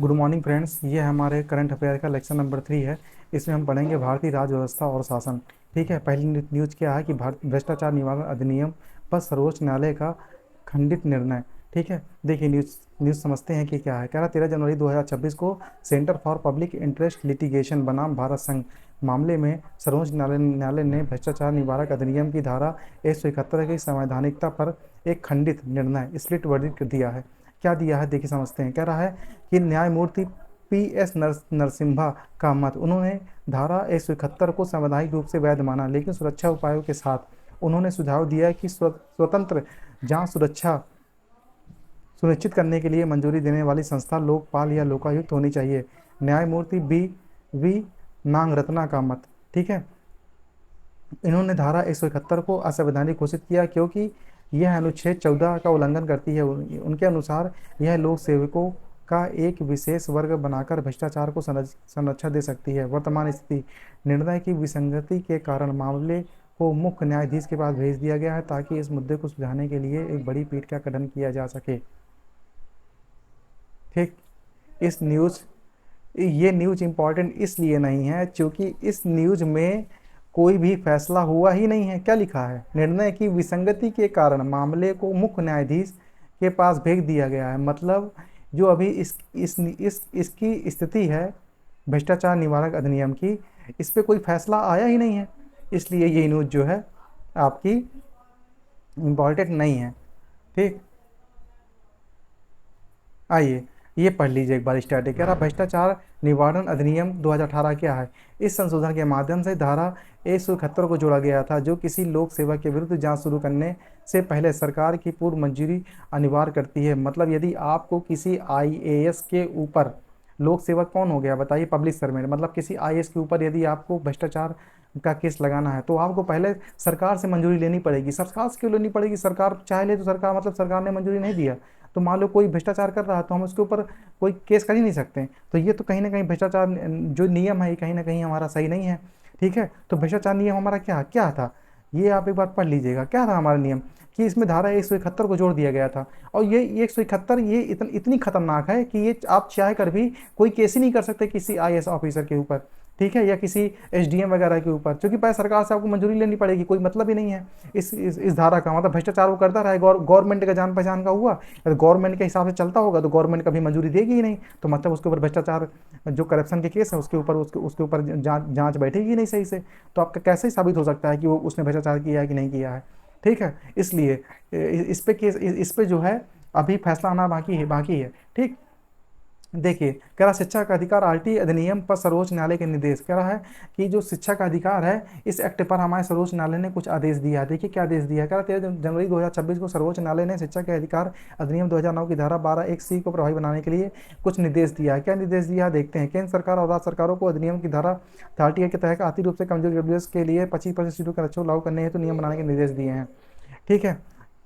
Good morning friends. ये हमारे current affair का लेक्चर नंबर 3 है। इसमें हम पढ़ेंगे भारतीय राज्य व्यवस्था और शासन। ठीक है, पहली न्यूज़ क्या है कि भारत भ्रष्टाचार निवारण अधिनियम पर सर्वोच्च न्यायालय का खंडित निर्णय। ठीक है, देखिए न्यूज़ समझते हैं कि क्या है। कह रहा 13 जनवरी 2026 को centre for public interest litigation बनाम भारत संघ मामले में सर्वोच्च न्यायालय ने भ्रष्टाचार निवारक अधिनियम की धारा 171 की संवैधानिकता पर एक खंडित निर्णय स्प्लिट वर्डिक्ट दिया है। क्या दिया है देखिए समझते हैं। कह रहा है कि न्यायमूर्ति पी.एस. नरसिम्हा का मत, उन्होंने धारा 171 को संवैधानिक रूप से वैध माना, लेकिन सुरक्षा उपायों के साथ उन्होंने सुझाव दिया कि स्वतंत्र जांच सुरक्षा सुनिश्चित करने के लिए मंजूरी देने वाली संस्था लोकपाल या लोकायुक्त होनी चाहिए। न्यायमूर्ति बी नागरत्ना का मत। ठीक है, इन्होंने धारा 171 को असंवैधानिक घोषित किया क्योंकि यह अनुच्छेद 14 का उल्लंघन करती है। उनके अनुसार यह लोक सेवकों का एक विशेष वर्ग बनाकर भ्रष्टाचार को संरक्षण दे सकती है। वर्तमान स्थिति, निर्णय की विसंगति के कारण मामले को मुख्य न्यायाधीश के पास भेज दिया गया है ताकि इस मुद्दे को सुलझाने के लिए एक बड़ी पीठ का गठन किया जा सके। ठीक, इस न्यूज़ ये न्यूज़ इम्पॉर्टेंट इसलिए नहीं है क्योंकि इस न्यूज़ में कोई भी फैसला हुआ ही नहीं है। क्या लिखा है? निर्णय की विसंगति के कारण मामले को मुख्य न्यायाधीश के पास भेज दिया गया है। मतलब जो अभी इसकी स्थिति है भ्रष्टाचार निवारक अधिनियम की, इस पे कोई फैसला आया ही नहीं है, इसलिए ये न्यूज़ जो है आपकी इम्पॉर्टेंट नहीं है। ठीक, आइए ये पढ़ लीजिए एक बार स्टैटिक। कह रहा भ्रष्टाचार निवारण अधिनियम 2018 क्या है। इस संशोधन के माध्यम से धारा 171 को जोड़ा गया था, जो किसी लोक सेवक के विरुद्ध जांच शुरू करने से पहले सरकार की पूर्व मंजूरी अनिवार्य करती है। मतलब यदि आपको किसी आईएएस के ऊपर, लोक सेवक कौन हो गया बताइए? Public servant. मतलब किसी आईएएस के ऊपर यदि आपको भ्रष्टाचार का केस लगाना है तो आपको पहले सरकार से मंजूरी लेनी पड़ेगी। सरकार से क्यों लेनी पड़ेगी? सरकार चाहे ले तो सरकार, मतलब सरकार ने मंजूरी नहीं दिया तो मान लो कोई भ्रष्टाचार कर रहा है तो हम उसके ऊपर कोई केस कर ही नहीं सकते। तो ये तो कहीं ना कहीं भ्रष्टाचार जो नियम है ये कहीं ना कहीं हमारा सही नहीं है। ठीक है, तो भ्रष्टाचार नियम हमारा क्या क्या था, ये आप एक बार पढ़ लीजिएगा। क्या था हमारा नियम कि इसमें धारा 171 को जोड़ दिया गया था। और ये 171 ये इतनी खतरनाक है कि ये आप चाह कर भी कोई केस ही नहीं कर सकते किसी आईएएस ऑफिसर के ऊपर। ठीक है, या किसी एसडीएम वगैरह के ऊपर, क्योंकि पहले सरकार से आपको मंजूरी लेनी पड़ेगी। कोई मतलब ही नहीं है इस धारा का। मतलब भ्रष्टाचार वो करता रहे, गवर्नमेंट का जान पहचान का हुआ, अगर गवर्नमेंट के हिसाब से चलता होगा तो गवर्नमेंट कभी मंजूरी देगी ही नहीं। तो मतलब उसके ऊपर भ्रष्टाचार जो करप्शन के केस है उसके ऊपर उसके ऊपर जांच बैठेगी ही नहीं सही से। तो आपका कैसे साबित हो सकता है कि वो उसने भ्रष्टाचार किया है कि नहीं किया है? ठीक है, इसलिए इस पे जो है अभी फैसला आना बाकी है। ठीक, देखिए कह रहा शिक्षा का अधिकार आरटी अधिनियम पर सर्वोच्च न्यायालय के निर्देश। कह रहा है कि जो शिक्षा का अधिकार है इस एक्ट पर हमारे सर्वोच्च न्यायालय ने कुछ आदेश दिया है। देखिए क्या आदेश दिया है। कह रहा 13 जनवरी 2026 को सर्वोच्च न्यायालय ने शिक्षा के अधिकार अधिनियम 2009 की धारा 12(1)(c) को प्रभावी बनाने के लिए कुछ निर्देश दिया है। क्या निर्देश दिया है देखते हैं। केंद्र सरकार और राज्य सरकारों को अधिनियम की धारा 38 के तहत आर्थिक रूप से कमजोर ईडब्ल्यूएस के लिए 25% सीटों के आरक्षण लागू करने हेतु नियम बनाने के निर्देश दिए हैं। ठीक है,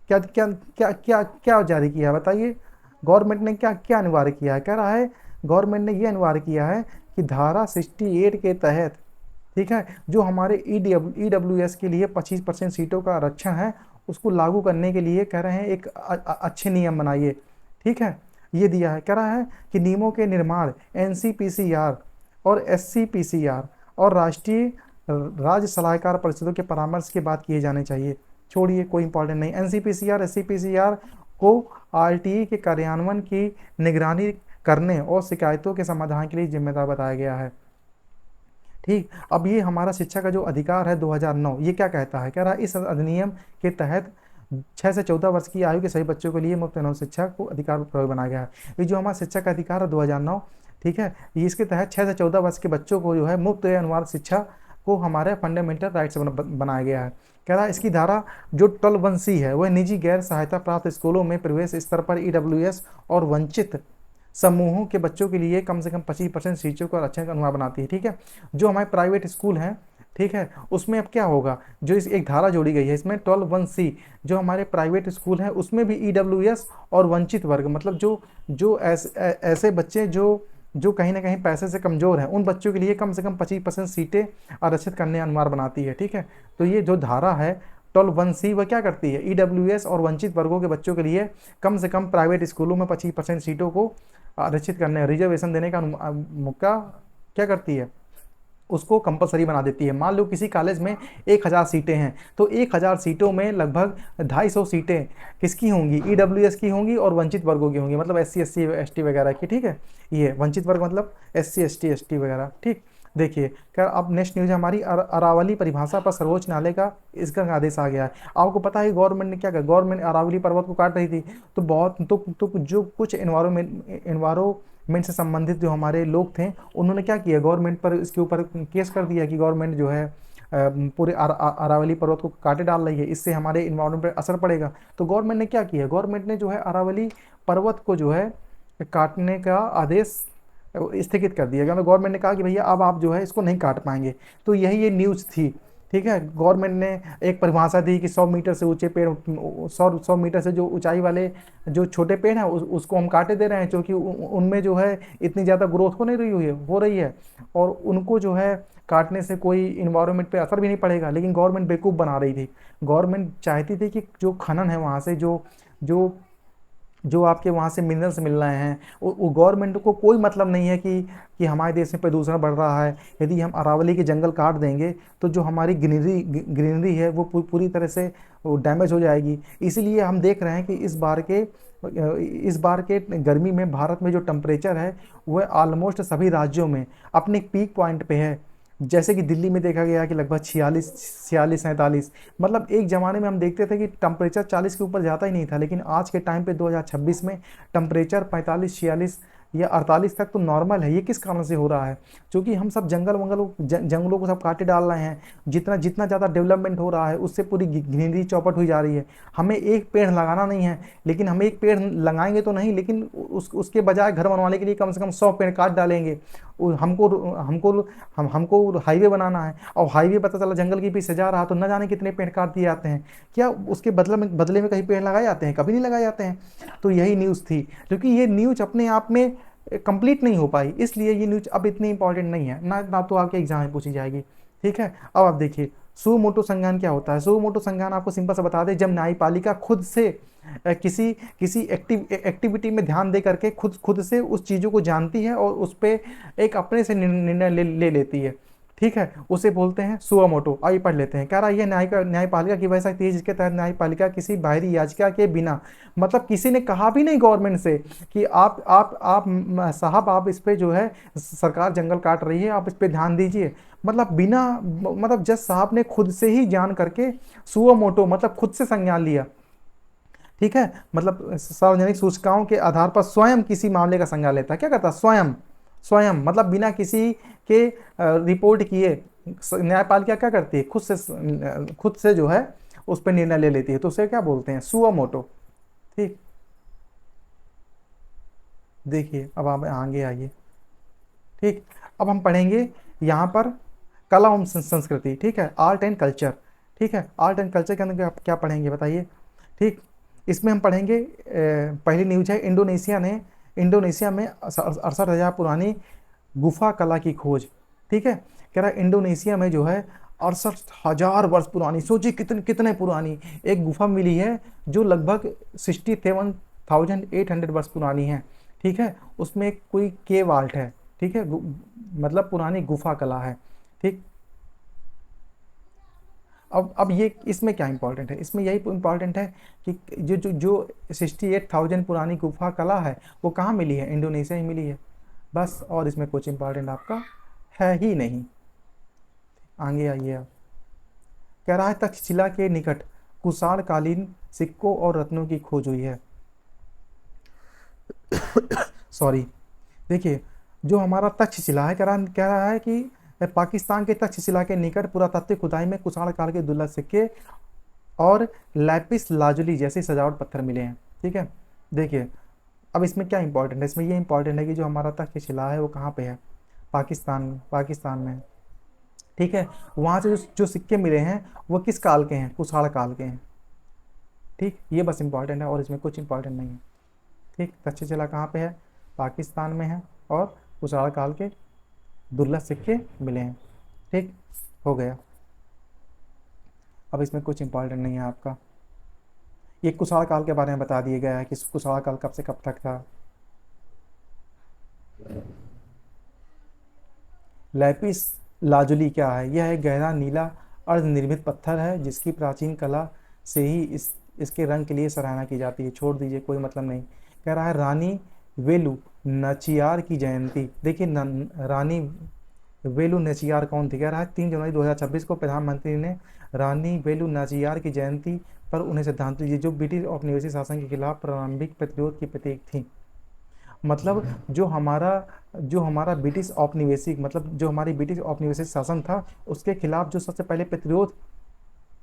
क्या क्या क्या क्या क्या जारी किया है बताइए? गवर्नमेंट ने क्या क्या अनिवार्य किया है? कह रहा है गवर्नमेंट ने यह अनिवार्य किया है कि धारा 68 के तहत, ठीक है, जो हमारे ईडब्ल्यूएस के लिए 25% सीटों का आरक्षण है उसको लागू करने के लिए कह रहे हैं एक अच्छे नियम बनाइए। ठीक है, ये दिया है। कह रहा है कि नियमों के निर्माण एनसीपीसीआर और एससीपीसीआर और राष्ट्रीय राज्य सलाहकार परिषदों के परामर्श के बाद किए जाने चाहिए। छोड़िए, कोई इंपॉर्टेंट नहीं। एनसीपीसीआर एससीपीसीआर को आरटीई के कार्यान्वयन की निगरानी करने और शिकायतों के समाधान के लिए जिम्मेदार बताया गया है। ठीक, अब ये हमारा शिक्षा का जो अधिकार है 2009 ये क्या कहता है। कह रहा है इस अधिनियम के तहत 6 से 14 वर्ष की आयु के सभी बच्चों के लिए मुफ्त एवं शिक्षा को अधिकार प्रयोग बनाया गया है। ये जो हमारा शिक्षा का अधिकार है 2009, ठीक है, ये इसके तहत 6 से 14 वर्ष के बच्चों को जो है मुफ्त अनिवार्य शिक्षा को हमारे फंडामेंटल राइट्स बनाया गया है। कह रहा है इसकी धारा जो 12(1)(c) है वह निजी गैर सहायता प्राप्त स्कूलों में प्रवेश स्तर पर ईडब्ल्यूएस और वंचित समूहों के बच्चों के लिए कम से कम 25% सीटों का आरक्षण का अनुमान बनाती है। ठीक है, जो हमारे प्राइवेट स्कूल हैं, ठीक है, उसमें अब क्या होगा, जो इस एक धारा जोड़ी गई है इसमें 12(1)(c), जो हमारे प्राइवेट स्कूल हैं उसमें भी ईडब्ल्यूएस और वंचित वर्ग, मतलब जो ऐसे बच्चे जो कहीं ना कहीं पैसे से कमजोर हैं उन बच्चों के लिए कम से कम 25% सीटें आरक्षित करने अनिवार्य बनाती है। ठीक है, तो ये जो धारा है 12(1)(c) वह क्या करती है, ईडब्ल्यूएस और वंचित वर्गों के बच्चों के लिए कम से कम प्राइवेट स्कूलों में 25% सीटों को आरक्षित करने, रिजर्वेशन देने का मौका क्या करती है, उसको कंपलसरी बना देती है। मान लो किसी कॉलेज में 1000 सीटें हैं, तो 1000 सीटों में लगभग 250 सीटें किसकी होंगी, ईडब्ल्यूएस की होंगी और वंचित वर्गों की होंगी, मतलब एससी एसटी वगैरह की। ठीक है, ये वंचित वर्ग मतलब एससी एसटी वगैरह। ठीक, देखिए क्या अब नेक्स्ट न्यूज है हमारी, अरावली परिभाषा पर सर्वोच्च न्यायालय का इसका आदेश आ गया है। आपको पता है गवर्नमेंट ने क्या किया, गवर्नमेंट अरावली पर्वत को काट रही थी, तो बहुत तो जो कुछ एनवायरमेंट से संबंधित जो हमारे लोग थे, उन्होंने क्या किया, गवर्नमेंट पर इसके ऊपर केस कर दिया कि गवर्नमेंट जो है पूरे अरावली पर्वत को काटे डाल रही है, इससे हमारे इन्वायरमेंट पर असर पड़ेगा। तो गवर्नमेंट ने क्या किया, गवर्नमेंट ने जो है अरावली पर्वत को जो है काटने का आदेश स्थगित कर दिया गया। गवर्नमेंट ने कहा कि भैया अब आप जो है इसको नहीं काट पाएंगे। तो यही ये न्यूज़ थी। ठीक है, गवर्नमेंट ने एक परिभाषा दी कि 100 मीटर से ऊंचे पेड़, 100 मीटर से जो ऊंचाई वाले जो छोटे पेड़ हैं उसको हम काटे दे रहे हैं, क्योंकि उनमें जो है इतनी ज़्यादा ग्रोथ हो नहीं रही है और उनको जो है काटने से कोई इन्वायरमेंट पे असर भी नहीं पड़ेगा। लेकिन गवर्नमेंट बेवकूफ़ बना रही थी। गवर्नमेंट चाहती थी कि जो खनन है वहाँ से जो जो जो आपके वहाँ से मिनरल्स मिल रहे हैं, वो गवर्नमेंट को कोई मतलब नहीं है कि हमारे देश में प्रदूषण बढ़ रहा है। यदि हम अरावली के जंगल काट देंगे तो जो हमारी ग्रीनरी है वो पूरी तरह से वो डैमेज हो जाएगी। इसीलिए हम देख रहे हैं कि इस बार के गर्मी में भारत में जो टेम्परेचर है वह ऑलमोस्ट सभी राज्यों में अपने पीक पॉइंट पे है। जैसे कि दिल्ली में देखा गया कि लगभग 46 47, मतलब एक ज़माने में हम देखते थे कि टेम्परेचर 40 के ऊपर जाता ही नहीं था, लेकिन आज के टाइम पे 2026 में टेम्परेचर 45 46 या 48 तक तो नॉर्मल है। ये किस कारण से हो रहा है, क्योंकि हम सब जंगलों को सब काटे डाल रहे हैं। जितना जितना ज़्यादा डेवलपमेंट हो रहा है उससे पूरी ग्रीनरी चौपट हुई जा रही है। हमें एक पेड़ लगाना नहीं है, लेकिन हम एक पेड़ लगाएंगे तो नहीं, लेकिन उसके बजाय घर बनवाने के लिए कम से कम 100 पेड़ काट डालेंगे। हमको हमको हमको हाईवे बनाना है और हाईवे पता चला जंगल के पीछे जा रहा, तो न जाने कितने पेड़ काट दिए जाते हैं। क्या उसके बदले में कहीं पेड़ लगाए जाते हैं? कभी नहीं लगाए जाते हैं। तो यही न्यूज़ थी, क्योंकि ये न्यूज़ अपने आप में कंप्लीट नहीं हो पाई, इसलिए ये न्यूज़ अब इतनी इंपॉर्टेंट नहीं है ना तो आपके एग्जाम में पूछी जाएगी। ठीक है, अब आप देखिए सुमोटो संज्ञान क्या होता है। सुमोटो संज्ञान आपको सिंपल सा बता दें, जब न्यायपालिका खुद से किसी किसी एक्टिविटी में ध्यान दे करके खुद खुद से उस चीज़ों को जानती है और उस पर एक अपने से निर्णय ले लेती है। ठीक है, उसे बोलते हैं सुओमोटो। आइए पढ़ लेते हैं। कह रहा है यह न्यायपालिका की वह शक्ति है जिसके तहत न्यायपालिका किसी बाहरी याचिका के बिना, मतलब किसी ने कहा भी नहीं गवर्नमेंट से कि आप साहब आप इस पे जो है सरकार जंगल काट रही है, आप इस पे ध्यान दीजिए, मतलब बिना, मतलब जज साहब ने खुद से ही जान करके सुओमोटो मतलब खुद से संज्ञान लिया। ठीक है, मतलब सार्वजनिक सूचकांकों के आधार पर स्वयं किसी मामले का संज्ञान लेता है। क्या करता है? स्वयं स्वयं मतलब बिना किसी के रिपोर्ट किए न्यायपालिका क्या करती है, खुद से जो है उस पर निर्णय ले लेती है। तो उसे क्या बोलते हैं? सुओमोटो। ठीक, देखिए अब आप आगे आइए। ठीक, अब हम पढ़ेंगे यहाँ पर कला एवं संस्कृति। ठीक है, आर्ट एंड कल्चर। ठीक है, आर्ट एंड कल्चर के अंदर क्या पढ़ेंगे बताइए। ठीक, इसमें हम पढ़ेंगे पहली न्यूज है, इंडोनेशिया में 68,000 पुरानी गुफा कला की खोज। ठीक है, कह रहा है इंडोनेशिया में जो है 68,000 वर्ष पुरानी, सोचिए कितने कितने पुरानी एक गुफा मिली है जो लगभग 67,800 वर्ष पुरानी है। ठीक है, उसमें कोई केव आर्ट है। ठीक है, मतलब पुरानी गुफा कला है। ठीक, अब ये इसमें क्या इंपॉर्टेंट है, इसमें यही इंपॉर्टेंट है कि जो 68,000 पुरानी गुफा कला है वो कहाँ मिली है? इंडोनेशिया ही मिली है, बस। और इसमें कुछ इंपॉर्टेंट आपका है ही नहीं। आगे आइए आप। कह रहा है तक्षशिला के निकट कुषाण कालीन सिक्कों और रत्नों की खोज हुई है। सॉरी, देखिए जो हमारा तक्षशिला है, कह रहा है कि पाकिस्तान के तक्षशिला के निकट पुरातात्विक खुदाई में कुषाण काल के दुर्लभ सिक्के और लैपिस लाजुली जैसे सजावट पत्थर मिले हैं। ठीक है, देखिए अब इसमें क्या इंपॉर्टेंट है, इसमें ये इंपॉर्टेंट है कि जो हमारा तक्षशिला है वो कहाँ पे है? पाकिस्तान में। ठीक है, वहाँ से जो सिक्के मिले हैं वो किस काल के हैं? कुषाण काल के हैं। ठीक, ये बस इंपॉर्टेंट है और इसमें कुछ इंपॉर्टेंट नहीं है। ठीक, तक्षशिला कहाँ पे है? पाकिस्तान में है और कुषाण काल के दुर्लभ सिक्के मिले हैं। ठीक, हो गया। अब इसमें कुछ इंपॉर्टेंट नहीं है आपका। ये कुषाण काल के बारे में बता दिया गया है कि कुषाण काल कब से कब तक था। लैपिस लाजुली क्या है? यह एक गहरा नीला अर्धनिर्मित पत्थर है जिसकी प्राचीन कला से ही इसके रंग के लिए सराहना की जाती है। छोड़ दीजिए, कोई मतलब नहीं। कह रहा है रानी वेलु नाचियार की जयंती। देखिए रानी वेलु नाचियार कौन थी? कह रहा है 3 जनवरी 2026 को प्रधानमंत्री ने रानी वेलु नाचियार की जयंती पर उन्हें श्रद्धांजलि दी, जो ब्रिटिश औपनिवेशिक शासन के खिलाफ प्रारंभिक प्रतिरोध की प्रतीक थी। मतलब जो हमारा ब्रिटिश औपनिवेशिक, मतलब जो हमारी ब्रिटिश औपनिवेशिक शासन था उसके खिलाफ जो सबसे पहले प्रतिरोध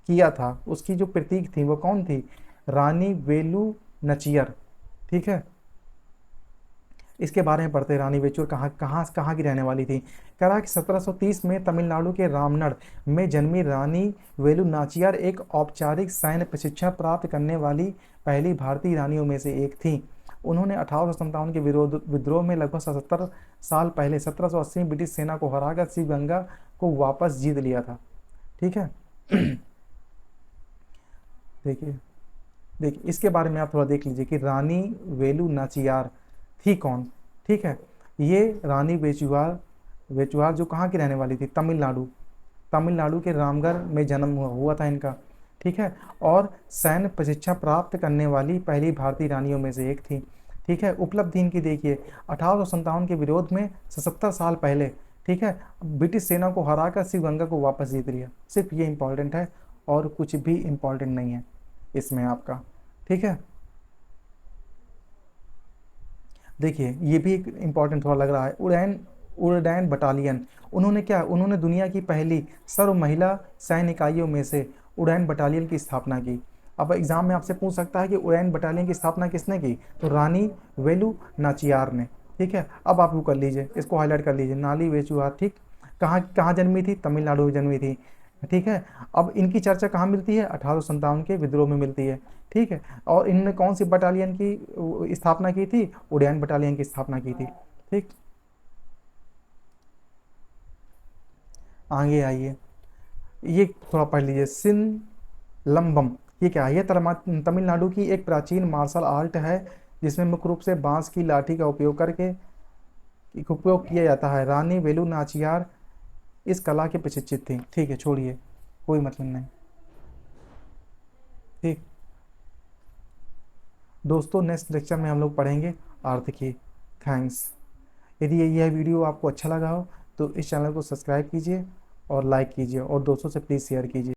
किया था, उसकी जो प्रतीक थी वो कौन थी? रानी वेलु नचियर। ठीक है, इसके बारे में पढ़ते हैं। रानी वेचूर कहाँ कहाँ कहाँ की रहने वाली थी? कह रहा है कि 1730 में तमिलनाडु के रामनड़ में जन्मी रानी वेलु नाचियार एक औपचारिक सैन्य प्रशिक्षण प्राप्त करने वाली पहली भारतीय रानियों में से एक थी। उन्होंने 1857 के विद्रोह में लगभग 77 साल पहले 1780 में ब्रिटिश सेना को हराकर शिवगंगा को वापस जीत लिया था। ठीक है। देखिए, देखिए इसके बारे में आप थोड़ा देख लीजिए कि रानी वेलु नाचियार थी कौन। ठीक है, ये रानी वेचुआर वेचुआर जो कहाँ की रहने वाली थी? तमिलनाडु। तमिलनाडु के रामगढ़ में जन्म हुआ था इनका। ठीक है, और सैन्य प्रशिक्षण प्राप्त करने वाली पहली भारतीय रानियों में से एक थी। ठीक है, उपलब्धि इनकी देखिए, 1857 के विरोध में 77 साल पहले, ठीक है, ब्रिटिश सेना को हराकर शिवगंगा को वापस जीत लिया। सिर्फ ये इंपॉर्टेंट है और कुछ भी इंपॉर्टेंट नहीं है इसमें आपका। ठीक है, देखिए ये भी एक इंपॉर्टेंट थोड़ा लग रहा है। उड़ैन उड़डैन बटालियन, उन्होंने दुनिया की पहली सर्व महिला सैन्य इकाइयों में से उड़ैन बटालियन की स्थापना की। अब एग्जाम में आपसे पूछ सकता है कि उड़ैन बटालियन की स्थापना किसने की? तो रानी वेलु नाचियार ने। ठीक है, अब आप वो कर लीजिए, इसको हाईलाइट कर लीजिए, नाली वेचुआर। ठीक, कहाँ कहाँ जन्मी थी? तमिलनाडु में जन्मी थी। ठीक है, अब इनकी चर्चा कहाँ मिलती है? 1857 के विद्रोह में मिलती है। ठीक है, और इन्होंने कौन सी बटालियन की स्थापना की थी? उड़ियन बटालियन की स्थापना की थी। ठीक, आगे आइए, ये थोड़ा पढ़ लीजिए। लंबम, ये क्या है? ये तमिलनाडु की एक प्राचीन मार्शल आर्ट है जिसमें मुख्य रूप से बांस की लाठी का उपयोग किया जाता है। रानी वेलु नाचियार इस कला के प्रशिक्षित थी। ठीक है, छोड़िए, कोई मतलब नहीं। ठीक दोस्तों, नेक्स्ट लेक्चर में हम लोग पढ़ेंगे आर्थिकी। थैंक्स। यदि यह वीडियो आपको अच्छा लगा हो तो इस चैनल को सब्सक्राइब कीजिए और लाइक कीजिए और दोस्तों से प्लीज़ शेयर कीजिए।